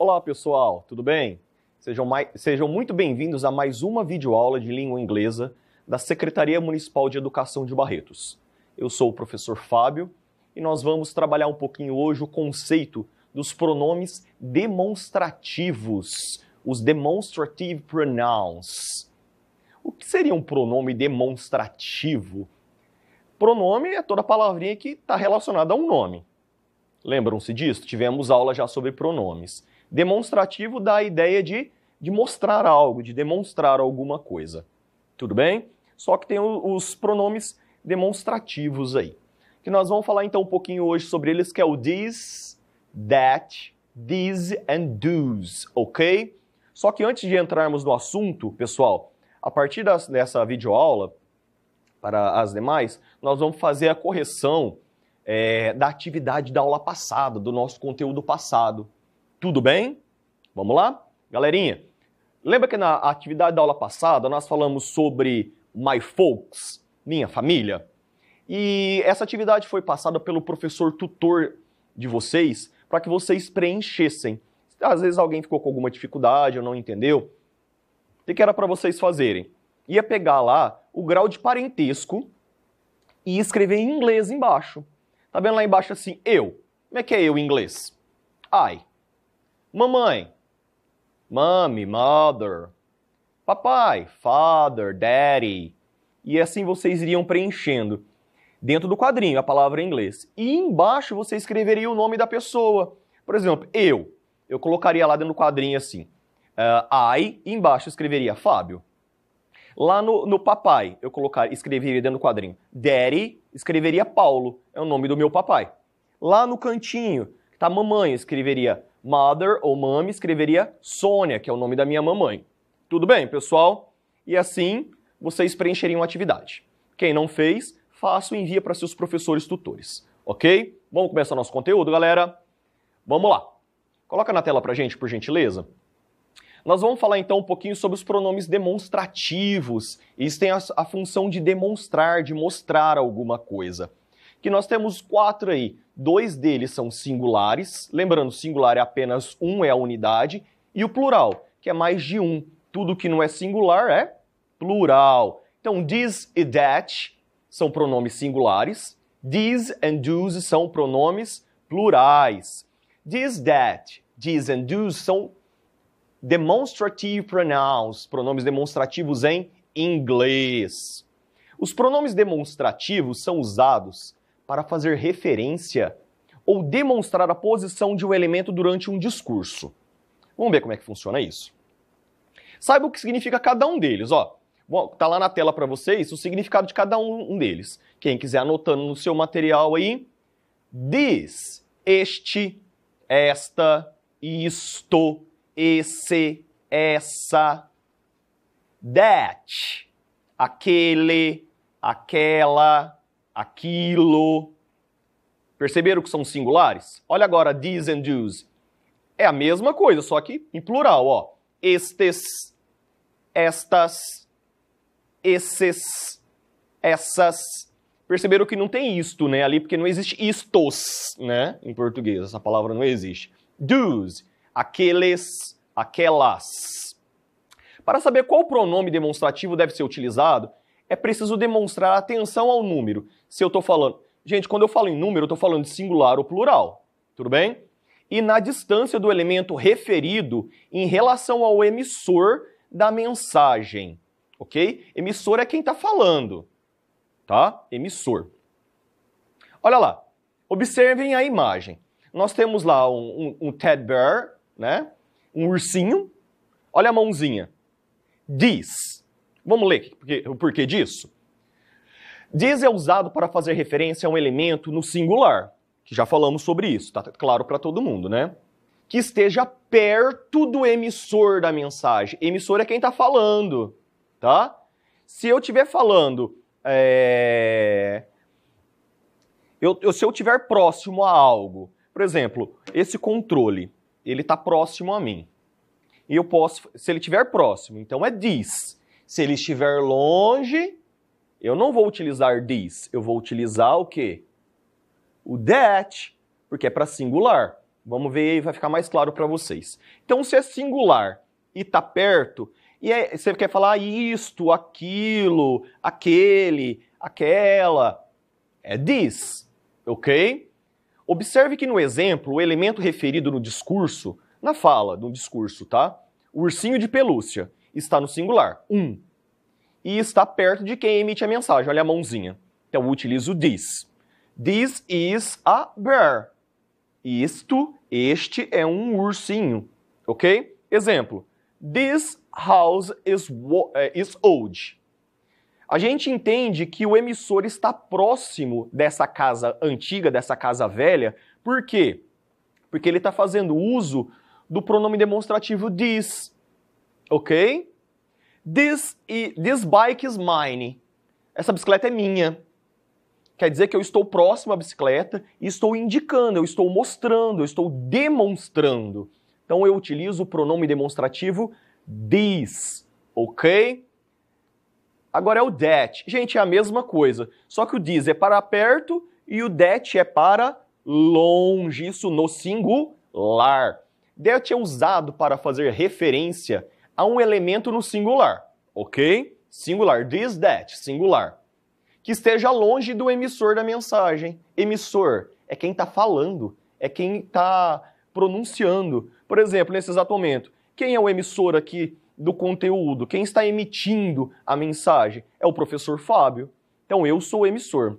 Olá pessoal, tudo bem? Sejam muito bem-vindos a mais uma videoaula de língua inglesa da Secretaria Municipal de Educação de Barretos. Eu sou o professor Fábio e nós vamos trabalhar um pouquinho hoje o conceito dos pronomes demonstrativos, os demonstrative pronouns. O que seria um pronome demonstrativo? Pronome é toda palavrinha que está relacionada a um nome. Lembram-se disso? Tivemos aula já sobre pronomes. Demonstrativo dá a ideia de mostrar algo, de demonstrar alguma coisa. Tudo bem? Só que tem os pronomes demonstrativos aí. Que nós vamos falar então um pouquinho hoje sobre eles, que é o this, that, these and do's, ok? Só que antes de entrarmos no assunto, pessoal, a partir dessa videoaula, para as demais, nós vamos fazer a correção da atividade da aula passada, do nosso conteúdo passado. Tudo bem? Vamos lá? Galerinha, lembra que na atividade da aula passada nós falamos sobre my folks, minha família? E essa atividade foi passada pelo professor tutor de vocês para que vocês preenchessem. Às vezes alguém ficou com alguma dificuldade ou não entendeu. O que era para vocês fazerem? Ia pegar lá o grau de parentesco e escrever em inglês embaixo. Tá vendo lá embaixo assim, eu? Como é que é eu em inglês? I. Mamãe. Mommy, mother. Papai, father, daddy. E assim vocês iriam preenchendo dentro do quadrinho a palavra em inglês. E embaixo você escreveria o nome da pessoa. Por exemplo, eu colocaria lá dentro do quadrinho assim, I, e embaixo escreveria Fábio. Lá no papai, escreveria dentro do quadrinho Daddy, escreveria Paulo, é o nome do meu papai. Lá no cantinho, tá mamãe, escreveria Mother ou Mami, escreveria Sônia, que é o nome da minha mamãe. Tudo bem, pessoal? E assim, vocês preencheriam a atividade. Quem não fez, faça e envia para seus professores tutores, ok? Vamos começar nosso conteúdo, galera? Vamos lá. Coloca na tela pra gente, por gentileza. Nós vamos falar então um pouquinho sobre os pronomes demonstrativos. Eles têm a função de demonstrar, de mostrar alguma coisa. Que nós temos 4 aí. 2 deles são singulares. Lembrando, singular é apenas um, é a unidade. E o plural, que é mais de um. Tudo que não é singular é plural. Então, this e that são pronomes singulares. These and those são pronomes plurais. This, that, these and those são demonstrative pronouns, pronomes demonstrativos em inglês. Os pronomes demonstrativos são usados para fazer referência ou demonstrar a posição de um elemento durante um discurso. Vamos ver como é que funciona isso. Saiba o que significa cada um deles, ó. Tá lá na tela para vocês o significado de cada um deles. Quem quiser anotando no seu material aí, this, este, esta, isto, esse, essa, that, aquele, aquela, aquilo. Perceberam que são singulares? Olha agora, these and those. É a mesma coisa, só que em plural, ó. Estes, estas, esses, essas. Perceberam que não tem isto, né, ali, porque não existe istos, né, em português. Essa palavra não existe. Those. Aqueles, aquelas. Para saber qual pronome demonstrativo deve ser utilizado, é preciso demonstrar atenção ao número. Se eu estou falando... Gente, quando eu falo em número, eu estou falando de singular ou plural. Tudo bem? E na distância do elemento referido em relação ao emissor da mensagem. Ok? Emissor é quem está falando. Tá? Emissor. Olha lá. Observem a imagem. Nós temos lá um teddy bear, né? Um ursinho. Olha a mãozinha. This. Vamos ler o porquê disso? This é usado para fazer referência a um elemento no singular, que já falamos sobre isso, tá claro para todo mundo, né? Que esteja perto do emissor da mensagem. Emissor é quem está falando, tá? Se eu estiver falando... se eu estiver próximo a algo, por exemplo, esse controle, ele está próximo a mim. E eu posso, se ele estiver próximo, então é this. Se ele estiver longe, eu não vou utilizar this. Eu vou utilizar o quê? O that, porque é para singular. Vamos ver aí, vai ficar mais claro para vocês. Então, se é singular e está perto, e você quer falar isto, aquilo, aquele, aquela, é this, ok? Observe que no exemplo, o elemento referido no discurso, na fala do discurso, tá? O ursinho de pelúcia está no singular, e está perto de quem emite a mensagem, olha a mãozinha. Então eu utilizo this. This is a bear. Este é um ursinho, ok? Exemplo, this house is old. A gente entende que o emissor está próximo dessa casa antiga, dessa casa velha. Por quê? Porque ele está fazendo uso do pronome demonstrativo this, ok? This bike is mine. Essa bicicleta é minha. Quer dizer que eu estou próximo à bicicleta e estou indicando, eu estou mostrando, eu estou demonstrando. Então eu utilizo o pronome demonstrativo this, ok? Agora é o that. Gente, é a mesma coisa, só que o this é para perto e o that é para longe, isso no singular. That é usado para fazer referência a um elemento no singular, ok? Singular, this, that, singular. Que esteja longe do emissor da mensagem. Emissor é quem está falando, é quem está pronunciando. Por exemplo, nesse exato momento, quem é o emissor aqui do conteúdo? Quem está emitindo a mensagem? É o professor Fábio. Então eu sou o emissor,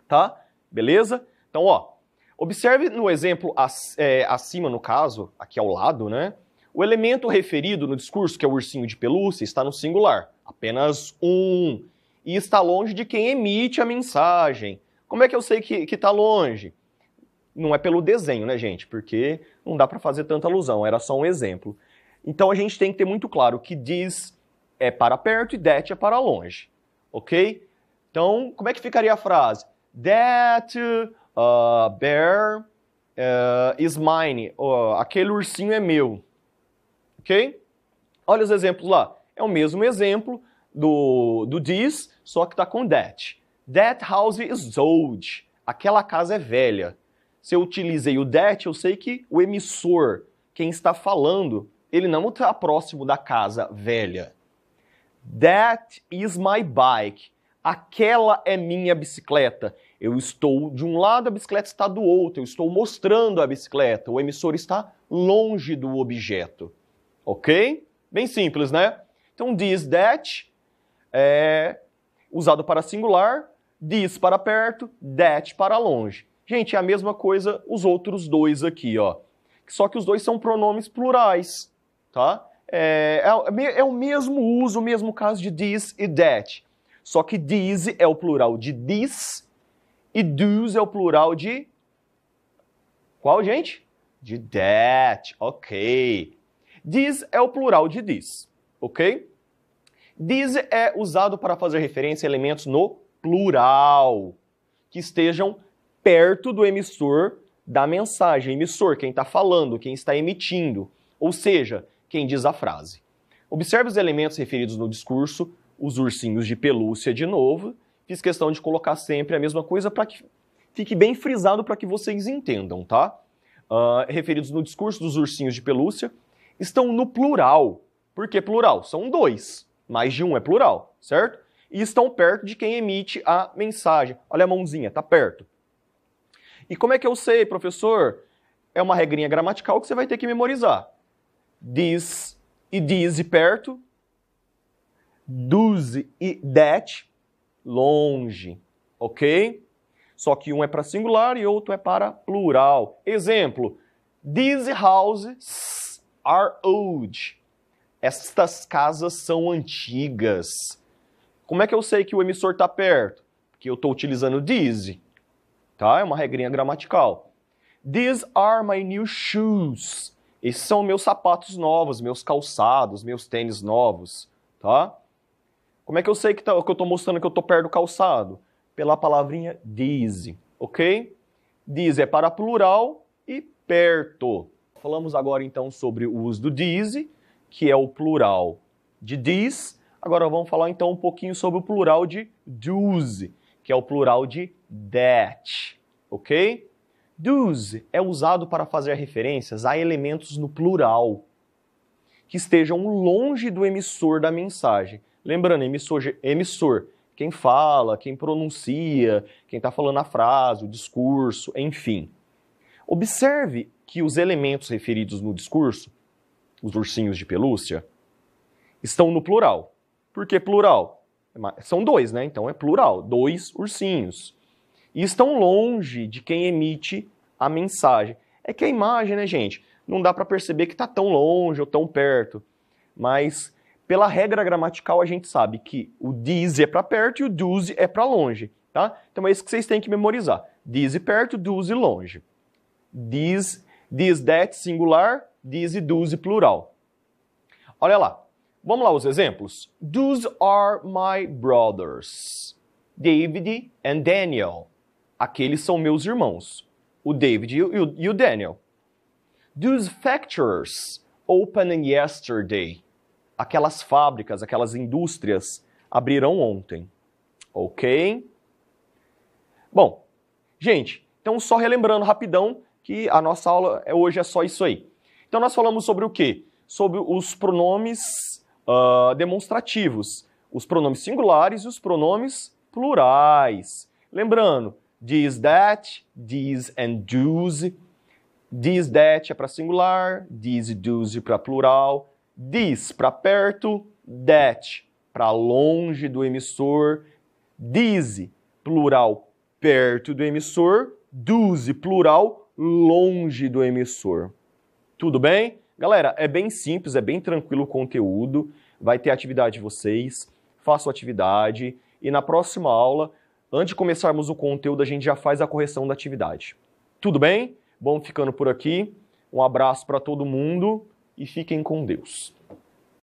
tá? Beleza? Então, ó, observe no exemplo acima, no caso, aqui ao lado, né? O elemento referido no discurso, que é o ursinho de pelúcia, está no singular. Apenas um. E está longe de quem emite a mensagem. Como é que eu sei que está longe? Não é pelo desenho, né, gente? Porque não dá para fazer tanta alusão, era só um exemplo. Então a gente tem que ter muito claro que this é para perto e that é para longe, ok? Então, como é que ficaria a frase? That bear is mine. Aquele ursinho é meu, ok? Olha os exemplos lá. É o mesmo exemplo do this, só que está com that. That house is old. Aquela casa é velha. Se eu utilizei o that, eu sei que o emissor, quem está falando, ele não está próximo da casa velha. That is my bike. Aquela é minha bicicleta. Eu estou de um lado, a bicicleta está do outro. Eu estou mostrando a bicicleta. O emissor está longe do objeto. Ok? Bem simples, né? Então, this, that é usado para singular, this para perto, that para longe. Gente, é a mesma coisa os outros dois aqui, ó. Só que os dois são pronomes plurais, tá? É o mesmo uso, o mesmo caso de this e that. Só que this é o plural de this e those é o plural de... Qual, gente? De that, ok. This é o plural de this, ok? This é usado para fazer referência a elementos no plural, que estejam perto do emissor da mensagem. Emissor, quem está falando, quem está emitindo, ou seja, quem diz a frase. Observe os elementos referidos no discurso, os ursinhos de pelúcia de novo. Fiz questão de colocar sempre a mesma coisa para que fique bem frisado para que vocês entendam, tá? Referidos no discurso dos ursinhos de pelúcia, estão no plural. Por que plural? São dois. Mais de um é plural, certo? E estão perto de quem emite a mensagem. Olha a mãozinha, tá perto. E como é que eu sei, professor? É uma regrinha gramatical que você vai ter que memorizar. This e these perto. Those e that longe, ok? Só que um é para singular e outro é para plural. Exemplo, these houses are old. Estas casas são antigas. Como é que eu sei que o emissor está perto? Porque eu estou utilizando these, tá? É uma regrinha gramatical. These are my new shoes. Esses são meus sapatos novos, meus calçados, meus tênis novos, tá? Como é que eu sei que eu estou mostrando que eu estou perto do calçado? Pela palavrinha these, ok? These é para plural e perto. Falamos agora então sobre o uso do these, que é o plural de this. Agora vamos falar então um pouquinho sobre o plural de those, que é o plural de that, ok? Does é usado para fazer referências a elementos no plural, que estejam longe do emissor da mensagem. Lembrando, emissor, quem fala, quem pronuncia, quem está falando a frase, o discurso, enfim. Observe que os elementos referidos no discurso, os ursinhos de pelúcia, estão no plural. Por que plural? São dois, né? Então é plural, 2 ursinhos. E estão longe de quem emite a mensagem. É que a imagem, né, gente, não dá para perceber que está tão longe ou tão perto. Mas, pela regra gramatical, a gente sabe que o these é para perto e o does é para longe, tá? Então é isso que vocês têm que memorizar. These perto, does longe. These, that, singular, these, does, plural. Olha lá. Vamos lá os exemplos? Those are my brothers. David and Daniel. Aqueles são meus irmãos. O David e o Daniel. Those factories opened yesterday. Aquelas fábricas, aquelas indústrias abriram ontem. Ok? Bom, gente, então só relembrando rapidão que a nossa aula hoje é só isso aí. Então nós falamos sobre o quê? Sobre os pronomes demonstrativos, os pronomes singulares e os pronomes plurais. Lembrando, this, that, these and those. This, that é para singular, these, those para plural, this para perto, that para longe do emissor, these, plural, perto do emissor, those, plural, longe do emissor. Tudo bem? Galera, é bem simples, é bem tranquilo o conteúdo, vai ter atividade de vocês, façam atividade e na próxima aula, antes de começarmos o conteúdo, a gente já faz a correção da atividade. Tudo bem? Vamos ficando por aqui, um abraço para todo mundo e fiquem com Deus.